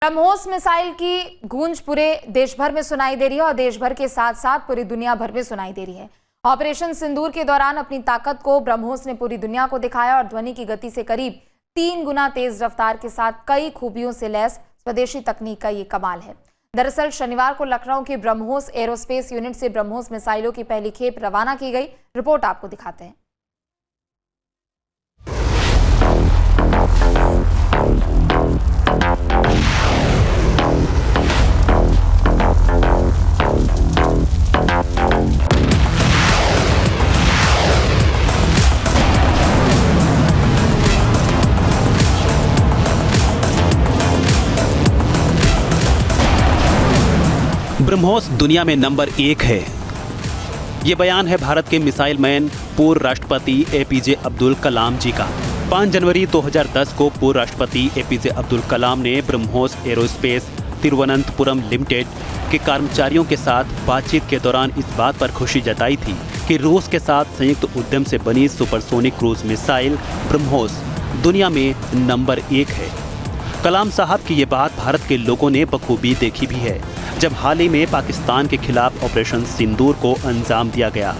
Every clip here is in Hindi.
ब्रह्मोस मिसाइल की गूंज पूरे देश भर में सुनाई दे रही है और देश भर के साथ साथ पूरी दुनिया भर में सुनाई दे रही है। ऑपरेशन सिंदूर के दौरान अपनी ताकत को ब्रह्मोस ने पूरी दुनिया को दिखाया और ध्वनि की गति से करीब 3 गुना तेज रफ्तार के साथ कई खूबियों से लैस स्वदेशी तकनीक का ये कमाल है। दरअसल शनिवार को लखनऊ की ब्रह्मोस एरोस्पेस यूनिट से ब्रह्मोस मिसाइलों की पहली खेप रवाना की गई। रिपोर्ट आपको दिखाते हैं। ब्रह्मोस दुनिया में नंबर 1 है। ये बयान है भारत के मिसाइल मैन पूर्व राष्ट्रपति एपीजे अब्दुल कलाम जी का। 5 जनवरी 2010 को पूर्व राष्ट्रपति एपीजे अब्दुल कलाम ने ब्रह्मोस एरोस्पेस तिरुवनंतपुरम लिमिटेड के कर्मचारियों के साथ बातचीत के दौरान इस बात पर खुशी जताई थी कि रूस के साथ संयुक्त उद्यम से बनी सुपरसोनिक क्रूज मिसाइल ब्रह्मोस दुनिया में नंबर 1 है। कलाम साहब की ये बात भारत के लोगों ने बखूबी देखी भी है, जब हाल ही में पाकिस्तान के खिलाफ ऑपरेशन सिंदूर को अंजाम दिया गया।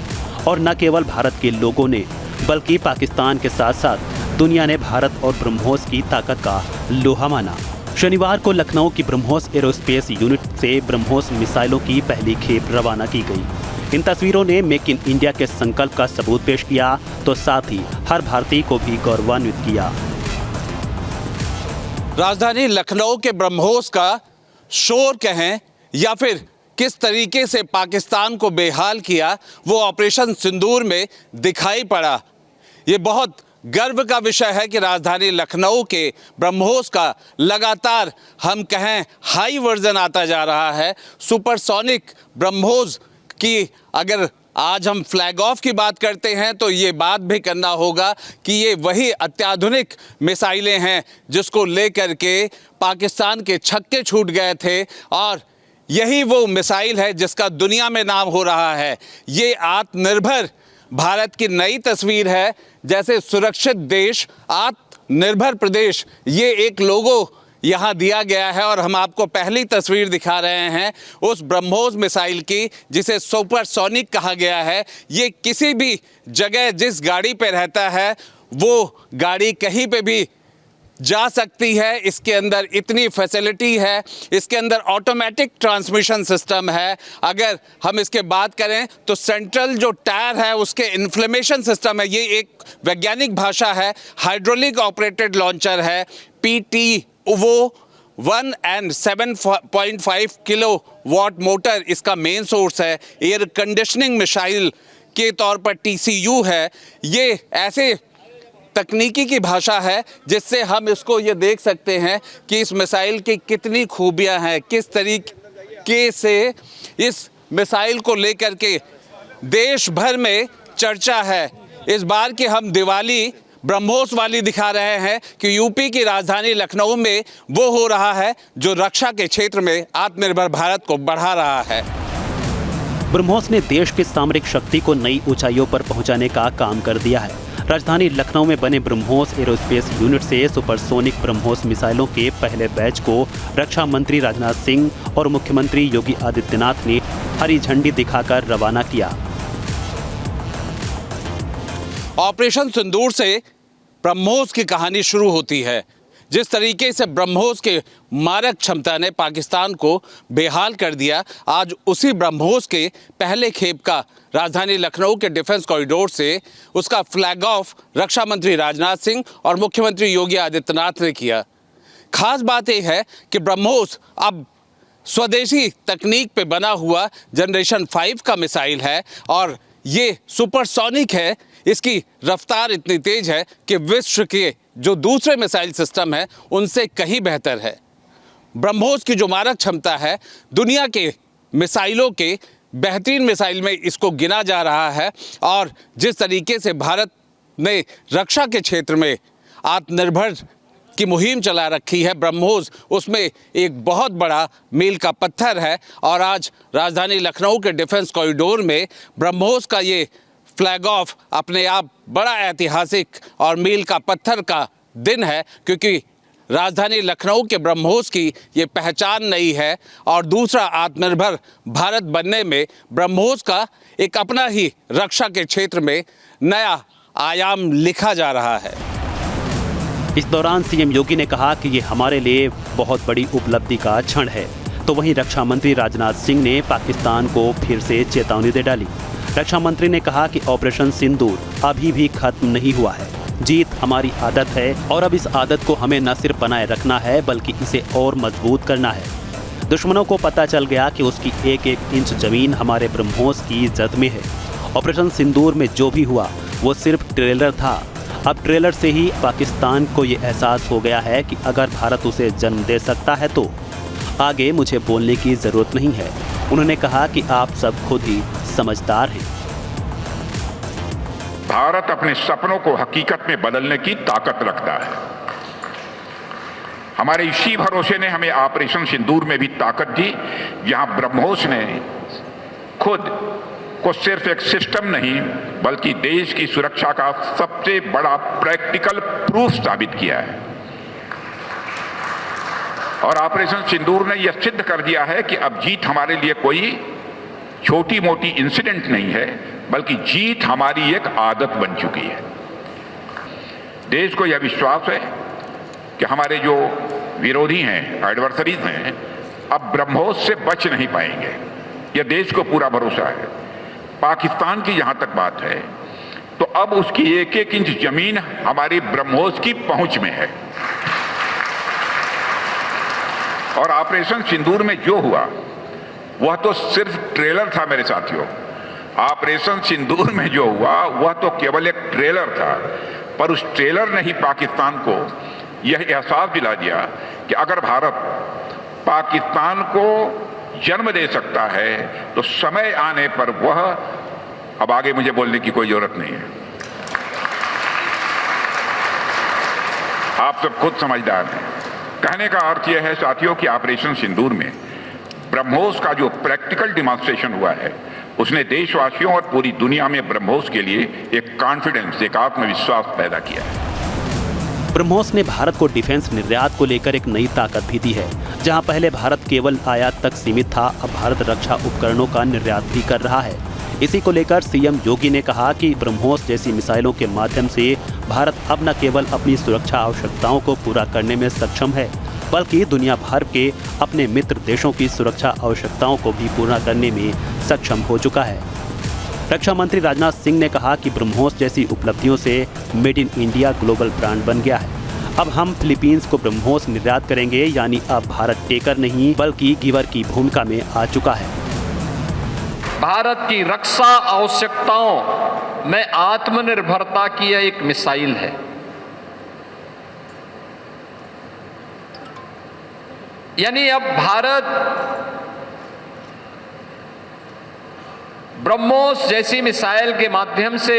और न केवल भारत के लोगों ने बल्कि पाकिस्तान के साथ साथ दुनिया ने भारत और ब्रह्मोस की ताकत का लोहा माना। शनिवार को लखनऊ की ब्रह्मोस एरोस्पेस यूनिट से ब्रह्मोस मिसाइलों की पहली खेप रवाना की गई। इन तस्वीरों ने मेक इन इंडिया के संकल्प का सबूत पेश किया तो साथ ही हर भारतीय को भी गौरवान्वित किया। राजधानी लखनऊ के ब्रह्मोस का शोर कहें या फिर किस तरीके से पाकिस्तान को बेहाल किया, वो ऑपरेशन सिंदूर में दिखाई पड़ा। ये बहुत गर्व का विषय है कि राजधानी लखनऊ के ब्रह्मोस का लगातार हम कहें हाई वर्जन आता जा रहा है। सुपरसोनिक ब्रह्मोस की अगर आज हम फ्लैग ऑफ की बात करते हैं तो ये बात भी करना होगा कि ये वही अत्याधुनिक मिसाइलें हैं जिसको लेकर के पाकिस्तान के छक्के छूट गए थे, और यही वो मिसाइल है जिसका दुनिया में नाम हो रहा है। ये आत्मनिर्भर भारत की नई तस्वीर है। जैसे सुरक्षित देश, आत्मनिर्भर प्रदेश, ये एक लोगो यहाँ दिया गया है। और हम आपको पहली तस्वीर दिखा रहे हैं उस ब्रह्मोस मिसाइल की जिसे सुपरसोनिक कहा गया है। ये किसी भी जगह जिस गाड़ी पे रहता है वो गाड़ी कहीं पे भी जा सकती है। इसके अंदर इतनी फैसिलिटी है, इसके अंदर ऑटोमेटिक ट्रांसमिशन सिस्टम है। अगर हम इसके बात करें तो सेंट्रल जो टायर है उसके इन्फ्लेमेशन सिस्टम है। ये एक वैज्ञानिक भाषा है। हाइड्रोलिक ऑपरेटेड लॉन्चर है। पीटी वो 1 and 7.5 किलोवाट मोटर इसका मेन सोर्स है। एयर कंडीशनिंग मिसाइल के तौर पर TCU है। ये ऐसे तकनीकी की भाषा है जिससे हम इसको ये देख सकते हैं कि इस मिसाइल की कितनी खूबियां हैं, किस तरीके से इस मिसाइल को लेकर के देश भर में चर्चा है। इस बार की हम दिवाली ब्रह्मोस वाली दिखा रहे हैं कि यूपी की राजधानी लखनऊ में वो हो रहा है जो रक्षा के क्षेत्र में आत्मनिर्भर भारत को बढ़ा रहा है। ब्रह्मोस ने देश की सामरिक शक्ति को नई ऊंचाइयों पर पहुंचाने का काम कर दिया है। राजधानी लखनऊ में बने ब्रह्मोस एरोस्पेस यूनिट से सुपरसोनिक ब्रह्मोस मिसाइलों के पहले बैच को रक्षा मंत्री राजनाथ सिंह और मुख्यमंत्री योगी आदित्यनाथ ने हरी झंडी दिखाकर रवाना किया। ऑपरेशन सिंदूर से ब्रह्मोस की कहानी शुरू होती है। जिस तरीके से ब्रह्मोस के मारक क्षमता ने पाकिस्तान को बेहाल कर दिया, आज उसी ब्रह्मोस के पहले खेप का राजधानी लखनऊ के डिफेंस कॉरिडोर से उसका फ्लैग ऑफ रक्षा मंत्री राजनाथ सिंह और मुख्यमंत्री योगी आदित्यनाथ ने किया। खास बात यह है कि ब्रह्मोस अब स्वदेशी तकनीक पे बना हुआ जनरेशन 5 का मिसाइल है और ये सुपरसोनिक है। इसकी रफ्तार इतनी तेज है कि विश्व के जो दूसरे मिसाइल सिस्टम है उनसे कहीं बेहतर है। ब्रह्मोस की जो मारक क्षमता है दुनिया के मिसाइलों के बेहतरीन मिसाइल में इसको गिना जा रहा है। और जिस तरीके से भारत ने रक्षा के क्षेत्र में आत्मनिर्भर की मुहिम चला रखी है, ब्रह्मोस उसमें एक बहुत बड़ा मील का पत्थर है। और आज राजधानी लखनऊ के डिफेंस कॉरिडोर में ब्रह्मोस का ये फ्लैग ऑफ अपने आप बड़ा ऐतिहासिक और मील का पत्थर का दिन है, क्योंकि राजधानी लखनऊ के ब्रह्मोस की ये पहचान नहीं है और दूसरा आत्मनिर्भर भारत बनने में ब्रह्मोस का एक अपना ही रक्षा के क्षेत्र में नया आयाम लिखा जा रहा है। इस दौरान सीएम योगी ने कहा कि ये हमारे लिए बहुत बड़ी उपलब्धि का क्षण है। तो वहीं रक्षा मंत्री राजनाथ सिंह ने पाकिस्तान को फिर से चेतावनी दे डाली। रक्षा मंत्री ने कहा कि ऑपरेशन सिंदूर अभी भी खत्म नहीं हुआ है। जीत हमारी आदत है और अब इस आदत को हमें न सिर्फ बनाए रखना है बल्कि इसे और मजबूत करना है। दुश्मनों को पता चल गया कि उसकी एक एक इंच जमीन हमारे ब्रह्मोस की जद में है। ऑपरेशन सिंदूर में जो भी हुआ वो सिर्फ ट्रेलर था। अब ट्रेलर से ही पाकिस्तान को ये एहसास हो गया है कि अगर भारत उसे जन्म दे सकता है तो आगे मुझे बोलने की ज़रूरत नहीं है। उन्होंने कहा कि आप सब खुद ही समझदार हैं। भारत अपने सपनों को हकीकत में बदलने की ताकत रखता है। हमारे इसी भरोसे ने हमें ऑपरेशन सिंदूर में भी ताकत दी, जहां ब्रह्मोस ने खुद को सिर्फ एक सिस्टम नहीं बल्कि देश की सुरक्षा का सबसे बड़ा प्रैक्टिकल प्रूफ साबित किया है। और ऑपरेशन सिंदूर ने यह सिद्ध कर दिया है कि अब जीत हमारे लिए कोई छोटी मोटी इंसिडेंट नहीं है बल्कि जीत हमारी एक आदत बन चुकी है। देश को यह विश्वास है कि हमारे जो विरोधी हैं, एडवर्सरीज हैं, अब ब्रह्मोस से बच नहीं पाएंगे। यह देश को पूरा भरोसा है। पाकिस्तान की जहां तक बात है तो अब उसकी एक एक इंच जमीन हमारी ब्रह्मोस की पहुंच में है। और ऑपरेशन सिंदूर में जो हुआ वह तो सिर्फ ट्रेलर था मेरे साथियों। ऑपरेशन सिंदूर में जो हुआ वह तो केवल एक ट्रेलर था, पर उस ट्रेलर ने ही पाकिस्तान को यह एहसास दिला दिया कि अगर भारत पाकिस्तान को जन्म दे सकता है तो समय आने पर वह, अब आगे मुझे बोलने की कोई जरूरत नहीं है, आप सब खुद समझदार हैं। कहने का अर्थ यह है साथियों कि ऑपरेशन सिंदूर में ब्रह्मोस का जो प्रैक्टिकल डिमॉन्स्ट्रेशन हुआ है उसने देशवासियों और पूरी दुनिया में ब्रह्मोस के लिए एक कॉन्फिडेंस, एक आत्मविश्वास पैदा किया है। ब्रह्मोस ने भारत को डिफेंस निर्यात को लेकर एक नई ताकत भी दी है। जहां पहले भारत केवल आयात तक सीमित था, अब भारत रक्षा उपकरणों का निर्यात भी कर रहा है। इसी को लेकर सीएम योगी ने कहा कि ब्रह्मोस जैसी मिसाइलों के माध्यम से भारत अब न केवल अपनी सुरक्षा आवश्यकताओं को पूरा करने में सक्षम है बल्कि दुनिया भर के अपने मित्र देशों की सुरक्षा आवश्यकताओं को भी पूरा करने में सक्षम हो चुका है। रक्षा मंत्री राजनाथ सिंह ने कहा कि ब्रह्मोस जैसी उपलब्धियों से made in India global brand बन गया है। अब हम फिलीपींस को ब्रह्मोस निर्यात करेंगे, यानी अब भारत टेकर नहीं बल्कि गिवर की भूमिका में आ चुका है। भारत की रक्षा आवश्यकताओं में आत्मनिर्भरता की यह एक मिसाइल है। यानी अब भारत ब्रह्मोस जैसी मिसाइल के माध्यम से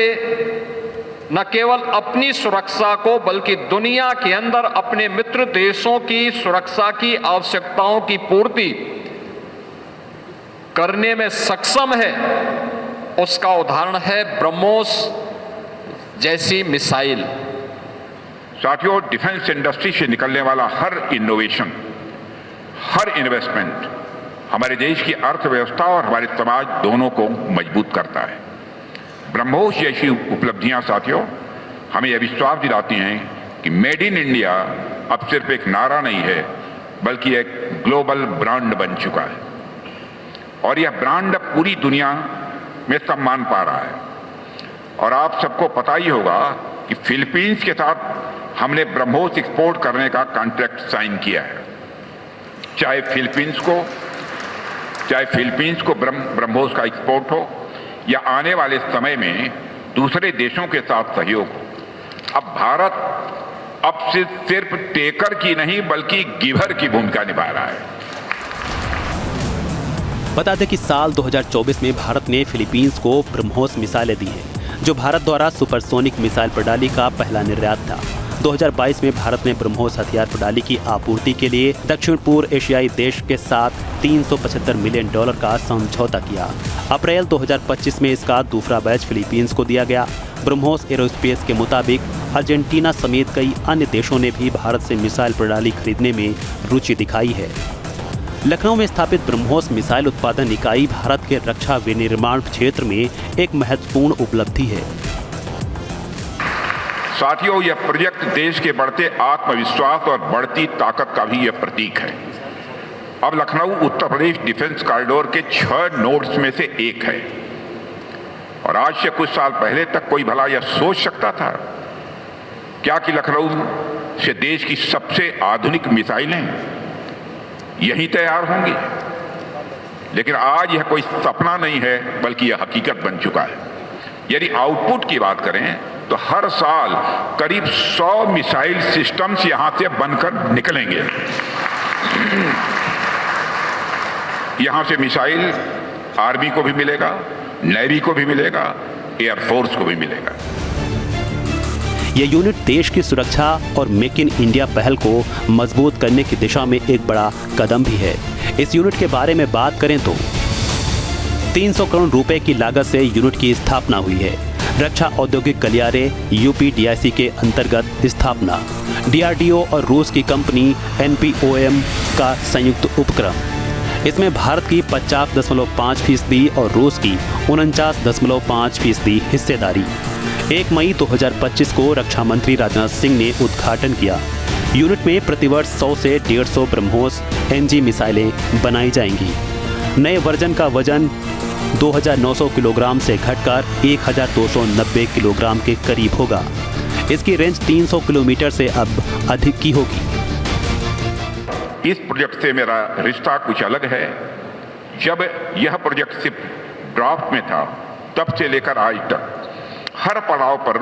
न केवल अपनी सुरक्षा को बल्कि दुनिया के अंदर अपने मित्र देशों की सुरक्षा की आवश्यकताओं की पूर्ति करने में सक्षम है। उसका उदाहरण है ब्रह्मोस जैसी मिसाइल। साथियों, डिफेंस इंडस्ट्री से निकलने वाला हर इनोवेशन, हर इन्वेस्टमेंट हमारे देश की अर्थव्यवस्था और हमारे समाज दोनों को मजबूत करता है। ब्रह्मोस जैसी उपलब्धियां साथियों हमें यह विश्वास दिलाती हैं कि मेड इन इंडिया अब सिर्फ एक नारा नहीं है बल्कि एक ग्लोबल ब्रांड बन चुका है। और यह ब्रांड अब पूरी दुनिया में सम्मान पा रहा है। और आप सबको पता ही होगा कि फिलीपींस के साथ हमने ब्रह्मोस एक्सपोर्ट करने का कॉन्ट्रैक्ट साइन किया है। चाहे फिलीपींस को ब्रह्मोस का एक्सपोर्ट हो या आने वाले समय में दूसरे देशों के साथ सहयोग हो, अब भारत अब सिर्फ टेकर की नहीं बल्कि गिवर की भूमिका निभा रहा है। बता दें कि साल 2024 में भारत ने फिलीपींस को ब्रह्मोस मिसाइलें दी हैं, जो भारत द्वारा सुपरसोनिक मिसाइल प्रणाली का पहला निर्यात था। 2022 में भारत ने ब्रह्मोस हथियार प्रणाली की आपूर्ति के लिए दक्षिण पूर्व एशियाई देश के साथ $375 मिलियन का समझौता किया। अप्रैल 2025 में इसका दूसरा बैच फिलीपींस को दिया गया। ब्रह्मोस एरोस्पेस के मुताबिक अर्जेंटीना समेत कई अन्य देशों ने भी भारत से मिसाइल प्रणाली खरीदने में रुचि दिखाई है। लखनऊ में स्थापित ब्रह्मोस मिसाइल उत्पादन इकाई भारत के रक्षा विनिर्माण क्षेत्र में एक महत्वपूर्ण उपलब्धि है। साथियों, यह प्रोजेक्ट देश के बढ़ते आत्मविश्वास और बढ़ती ताकत का भी यह प्रतीक है। अब लखनऊ उत्तर प्रदेश डिफेंस कॉरिडोर के 6 नोड्स में से एक है और आज से कुछ साल पहले तक कोई भला यह सोच सकता था क्या कि लखनऊ से देश की सबसे आधुनिक मिसाइलें यहीं तैयार होंगी। लेकिन आज यह कोई सपना नहीं है बल्कि यह हकीकत बन चुका है। यदि आउटपुट की बात करें तो हर साल करीब 100 मिसाइल सिस्टम्स यहां से बनकर निकलेंगे। यहां से मिसाइल आर्मी को भी मिलेगा, नेवी को भी मिलेगा, एयरफोर्स को भी मिलेगा। यह यूनिट देश की सुरक्षा और मेक इन इंडिया पहल को मजबूत करने की दिशा में एक बड़ा कदम भी है। इस यूनिट के बारे में बात करें तो 300 करोड़ रुपए की लागत से यूनिट की स्थापना हुई है। रक्षा औद्योगिक गलियारे UPDIC के अंतर्गत स्थापना, DRDO और रूस की कंपनी NPOM का संयुक्त उपक्रम। इसमें भारत की 50.5% और रूस की 49.5% हिस्सेदारी। 1 मई 2025 को रक्षा मंत्री राजनाथ सिंह ने उद्घाटन किया। यूनिट में प्रतिवर्ष 100 से 150 ब्रह्मोस NG मिसाइलें बनाई जाएंगी। नए वर्जन का वजन 2900 किलोग्राम से घटकर 1290 किलोग्राम के करीब होगा। इसकी रेंज 300 किलोमीटर से अब अधिक की होगी। इस प्रोजेक्ट से मेरा रिश्ता कुछ अलग है। जब यह प्रोजेक्ट सिर्फ ड्राफ्ट में था तब से लेकर आज तक हर पड़ाव पर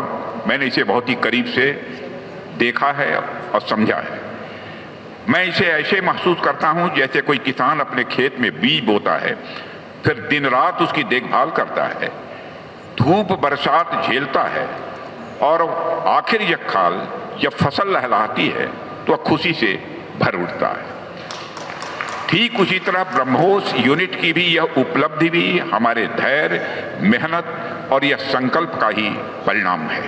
मैंने इसे बहुत ही करीब से देखा है और समझा है। मैं इसे ऐसे महसूस करता हूं जैसे कोई किसान अपने खेत में बीज बोता है, फिर दिन रात उसकी देखभाल करता है, धूप बरसात झेलता है और आखिर यह खाल जब फसल लहलहाती है तो वह खुशी से भर उठता है। ठीक उसी तरह ब्रह्मोस यूनिट की भी यह उपलब्धि भी हमारे धैर्य, मेहनत और यह संकल्प का ही परिणाम है।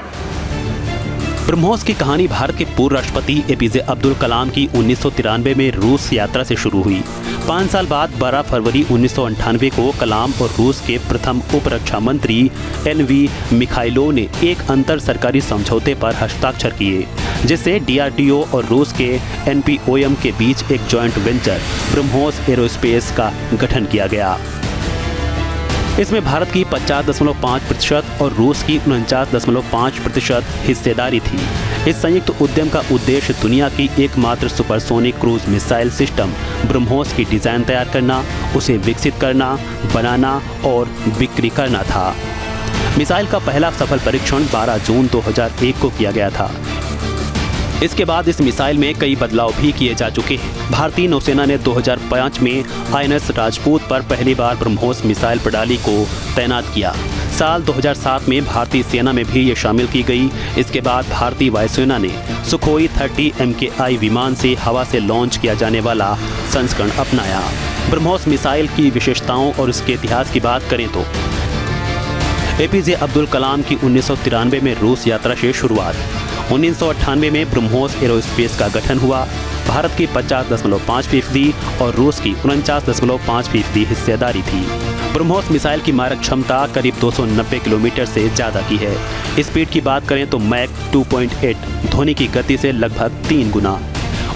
ब्रह्मोस की कहानी भारत के पूर्व राष्ट्रपति APJ अब्दुल कलाम की 1993 में रूस यात्रा से शुरू हुई। 5 साल बाद 12 फरवरी 1998 को कलाम और रूस के प्रथम उप रक्षा मंत्री NV मिखाइलोव ने एक अंतर सरकारी समझौते पर हस्ताक्षर किए, जिससे DRDO और रूस के NPOM के बीच एक जॉइंट वेंचर ब्रह्मोस एरोस्पेस का गठन किया गया। इसमें भारत की 50.5% और रूस की 49.5% हिस्सेदारी थी। इस संयुक्त उद्यम का उद्देश्य दुनिया की एकमात्र supersonic cruise missile system BrahMos की डिजाइन तैयार करना, उसे विकसित करना, बनाना और बिक्री करना था। मिसाइल का पहला सफल परीक्षण 12 जून 2001 को किया गया था। इसके बाद इस मिसाइल में कई बदलाव भी किए जा चुके हैं। भारतीय नौसेना ने 2005 में INS राजपूत पर पहली बार ब्रह्मोस मिसाइल प्रणाली को तैनात किया। साल 2007 में भारतीय सेना में भी ये शामिल की गई। इसके बाद भारतीय वायुसेना ने सुखोई 30 MKI विमान से हवा से लॉन्च किया जाने वाला संस्करण अपनाया। ब्रह्मोस मिसाइल की विशेषताओं और इसके इतिहास की बात करें तो APJ अब्दुल कलाम की 1993 में रूस यात्रा से शुरुआत। 1998 में ब्रह्मोस एरोस्पेस का गठन हुआ। भारत की 50.5% और रूस की 49.5% हिस्सेदारी थी। ब्रह्मोस मिसाइल की मारक क्षमता करीब 290 किलोमीटर से ज़्यादा की है। स्पीड की बात करें तो मैक 2.8 ध्वनि की गति से लगभग 3 गुना।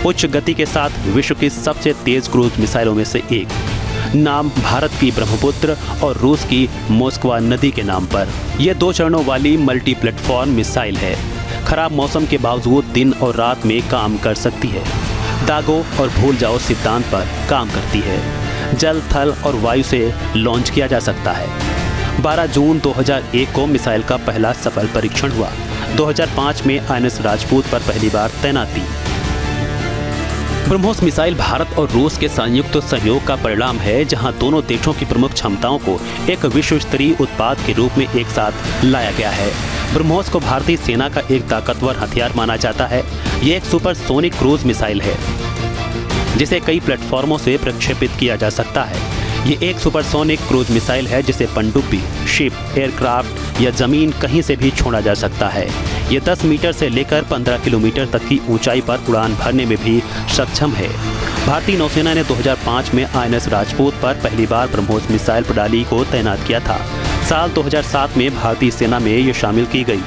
उच्च गति के साथ विश्व की सबसे तेज क्रूज मिसाइलों में से एक। नाम भारत की ब्रह्मपुत्र और रूस की मोस्कवा नदी के नाम पर। यह 2 चरणों वाली मल्टी प्लेटफॉर्म मिसाइल है। खराब मौसम के बावजूद दिन और रात में काम कर सकती है। दागो और भूल जाओ सिद्धांत पर काम करती है। जल, थल और वायु से लॉन्च किया जा सकता है। 12 जून 2001 को मिसाइल का पहला सफल परीक्षण हुआ। 2005 में INS राजपूत पर पहली बार तैनाती। ब्रह्मोस मिसाइल भारत और रूस के संयुक्त सहयोग का परिणाम है, जहां दोनों देशों की प्रमुख क्षमताओं को एक विश्व स्तरीय उत्पाद के रूप में एक साथ लाया गया है। ब्रह्मोस को भारतीय सेना का एक ताकतवर हथियार माना जाता है। ये एक सुपरसोनिक क्रूज मिसाइल है जिसे कई प्लेटफॉर्मों से प्रक्षेपित किया जा सकता है। ये एक सुपरसोनिक क्रूज मिसाइल है जिसे पनडुब्बी, शिप, एयरक्राफ्ट या जमीन कहीं से भी छोड़ा जा सकता है। ये 10 मीटर से लेकर 15 किलोमीटर तक की ऊंचाई पर उड़ान भरने में भी सक्षम है। भारतीय नौसेना ने 2005 में INS राजपूत पर पहली बार ब्रह्मोस मिसाइल प्रणाली को तैनात किया था। साल 2007 में भारतीय सेना में ये शामिल की गई।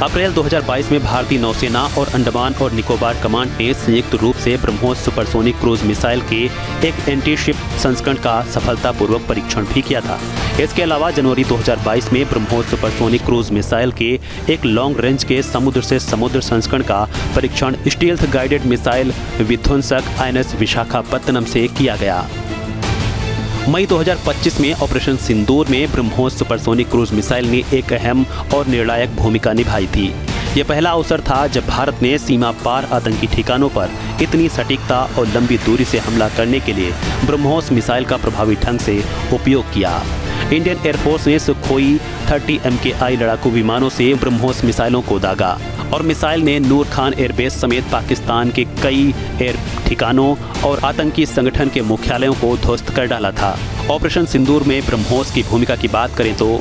अप्रैल 2022 में भारतीय नौसेना और अंडमान और निकोबार कमांड ने संयुक्त रूप से ब्रह्मोस सुपरसोनिक क्रूज मिसाइल के एक एंटी शिप संस्करण का सफलतापूर्वक परीक्षण भी किया था। इसके अलावा जनवरी 2022 में ब्रह्मोस सुपरसोनिक क्रूज मिसाइल के एक लॉन्ग रेंज के समुद्र से समुद्र संस्करण का परीक्षण स्टील्थ गाइडेड मिसाइल विध्वंसक INS विशाखापत्तनम से किया गया। मई 2025 में ऑपरेशन सिंदूर में ब्रह्मोस सुपरसोनिक क्रूज मिसाइल ने एक अहम और निर्णायक भूमिका निभाई थी। ये पहला अवसर था जब भारत ने सीमा पार आतंकी ठिकानों पर इतनी सटीकता और लंबी दूरी से हमला करने के लिए ब्रह्मोस मिसाइल का प्रभावी ढंग से उपयोग किया। इंडियन एयरफोर्स ने सुखोई 30 MKI लड़ाकू विमानों से ब्रह्मोस मिसाइलों को दागा और मिसाइल ने नूर खान एयरबेस समेत पाकिस्तान के कई एयर ठिकानों और आतंकी संगठन के मुख्यालयों को ध्वस्त कर डाला था। ऑपरेशन सिंदूर में ब्रह्मोस की भूमिका की बात करें तो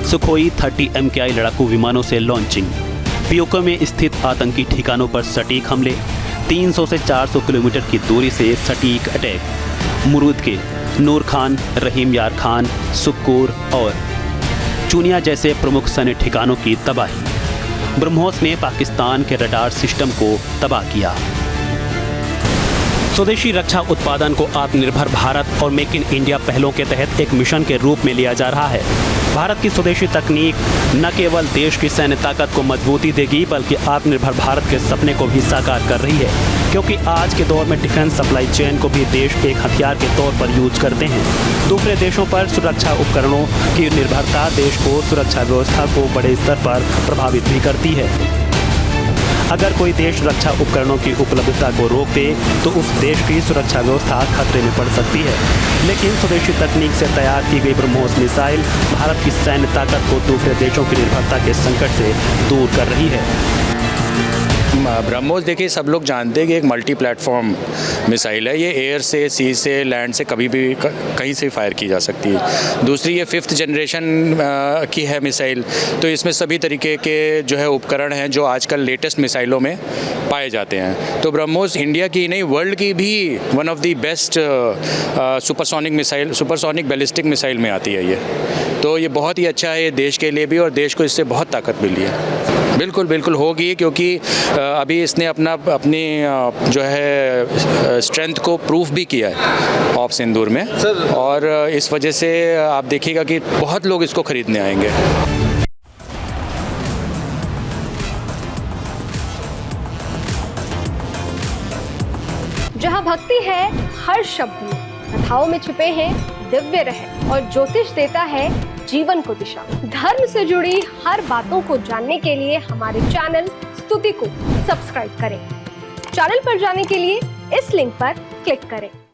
सुखोई 30 MKI लड़ाकू विमानों से लॉन्चिंग, पीओके में स्थित आतंकी ठिकानों पर सटीक हमले, 300 से 400 किलोमीटर की दूरी से सटीक अटैक, मुरूद के नूर खान, रहीम यार खान, सुक्कूर और चुनिया जैसे प्रमुख सैन्य ठिकानों की तबाही। ब्रह्मोस ने पाकिस्तान के रडार सिस्टम को तबाह किया। स्वदेशी रक्षा उत्पादन को आत्मनिर्भर भारत और मेक इन इंडिया पहलों के तहत एक मिशन के रूप में लिया जा रहा है। भारत की स्वदेशी तकनीक न केवल देश की सैन्य ताकत को मजबूती देगी बल्कि आत्मनिर्भर भारत के सपने को भी साकार कर रही है, क्योंकि आज के दौर में डिफेंस सप्लाई चेन को भी देश एक हथियार के तौर पर यूज करते हैं। दूसरे देशों पर सुरक्षा उपकरणों की निर्भरता देश को सुरक्षा व्यवस्था को बड़े स्तर पर प्रभावित भी करती है। अगर कोई देश रक्षा उपकरणों की उपलब्धता को रोक दे तो उस देश की सुरक्षा व्यवस्था खतरे में पड़ सकती है। लेकिन स्वदेशी तकनीक से तैयार की गई ब्रह्मोस मिसाइल भारत की सैन्य ताकत को दूसरे देशों की निर्भरता के संकट से दूर कर रही है। ब्रह्मोस देखिए, सब लोग जानते हैं कि एक मल्टी प्लेटफॉर्म मिसाइल है। ये एयर से, सी से, लैंड से कभी भी कहीं से फायर की जा सकती है। दूसरी ये 5th जनरेशन की है मिसाइल, तो इसमें सभी तरीके के जो है उपकरण हैं जो आजकल लेटेस्ट मिसाइलों में पाए जाते हैं। तो ब्रह्मोस इंडिया की नहीं, वर्ल्ड की भी one of the best supersonic ballistic missile में आती है ये। तो ये बहुत ही अच्छा है देश के लिए भी, और देश को इससे बहुत ताकत मिली है। बिल्कुल बिल्कुल होगी, क्योंकि अभी इसने अपनी जो है स्ट्रेंथ को प्रूफ भी किया है ऑप सिंदूर में, और इस वजह से आप देखिएगा कि बहुत लोग इसको खरीदने आएंगे। जहाँ भक्ति है हर शब्द में, कथाओं में छुपे हैं दिव्य रहस्य, और ज्योतिष देता है जीवन को दिशा। धर्म से जुड़ी हर बातों को जानने के लिए हमारे चैनल स्तुति को सब्सक्राइब करें। चैनल पर जाने के लिए इस लिंक पर क्लिक करें।